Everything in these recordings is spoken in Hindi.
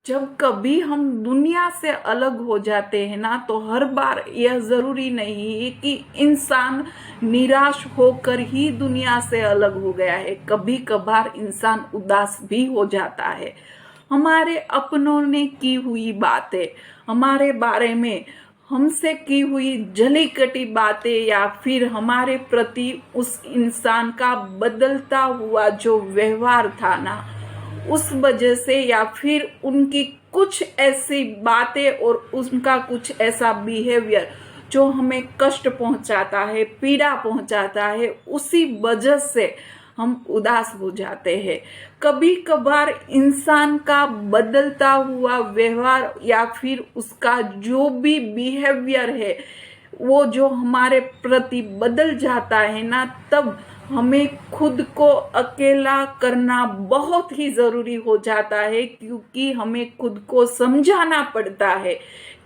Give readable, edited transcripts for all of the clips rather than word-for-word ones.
जब कभी हम दुनिया से अलग हो जाते हैं ना, तो हर बार यह ज़रूरी नहीं है कि इंसान निराश होकर ही दुनिया से अलग हो गया है। कभी कभार इंसान उदास भी हो जाता है। हमारे अपनों ने की हुई बातें, हमारे बारे में हमसे की हुई जली कटी बातें, या फिर हमारे प्रति उस इंसान का बदलता हुआ जो व्यवहार था ना, उस वजह से, या फिर उनकी कुछ ऐसी बातें और उनका कुछ ऐसा बिहेवियर जो हमें कष्ट पहुंचाता है, पीड़ा पहुंचाता है, उसी वजह से हम उदास हो जाते हैं। कभी कभार इंसान का बदलता हुआ व्यवहार या फिर उसका जो भी बिहेवियर है, वो जो हमारे प्रति बदल जाता है ना, तब हमें खुद को अकेला करना बहुत ही ज़रूरी हो जाता है, क्योंकि हमें खुद को समझाना पड़ता है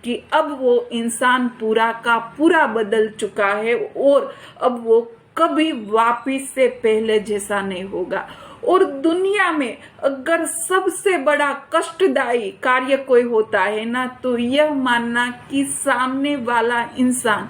कि अब वो इंसान पूरा का पूरा बदल चुका है और अब वो कभी वापिस से पहले जैसा नहीं होगा। और दुनिया में अगर सबसे बड़ा कष्टदायी कार्य कोई होता है ना, तो यह मानना कि सामने वाला इंसान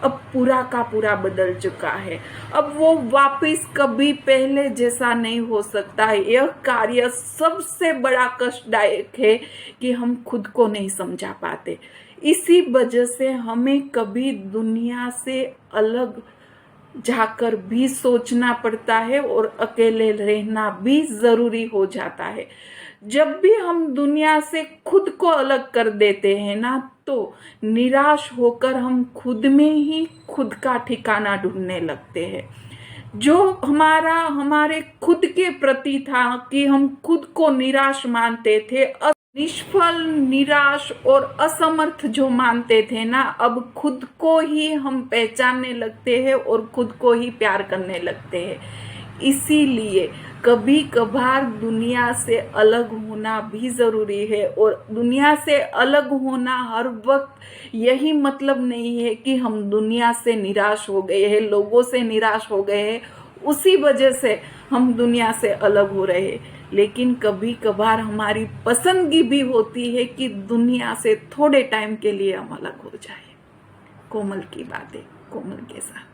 अब पूरा का पूरा बदल चुका है, अब वो वापस कभी पहले जैसा नहीं हो सकता है। यह कार्य सबसे बड़ा कष्टदायक है कि हम खुद को नहीं समझा पाते। इसी वजह से हमें कभी दुनिया से अलग जाकर भी सोचना पड़ता है और अकेले रहना भी जरूरी हो जाता है। जब भी हम दुनिया से खुद को अलग कर देते हैं ना, तो निराश होकर हम खुद में ही खुद का ठिकाना ढूंढने लगते हैं। जो हमारे खुद के प्रति था कि हम खुद को निराश मानते थे, निष्फल, निराश और असमर्थ जो मानते थे ना, अब खुद को ही हम पहचानने लगते हैं और खुद को ही प्यार करने लगते हैं। इसीलिए कभी कभार दुनिया से अलग होना भी ज़रूरी है। और दुनिया से अलग होना हर वक्त यही मतलब नहीं है कि हम दुनिया से निराश हो गए हैं, लोगों से निराश हो गए हैं, उसी वजह से हम दुनिया से अलग हो रहे हैं। लेकिन कभी कभार हमारी पसंदगी भी होती है कि दुनिया से थोड़े टाइम के लिए हम अलग हो जाए। कोमल की बातें कोमल के साथ।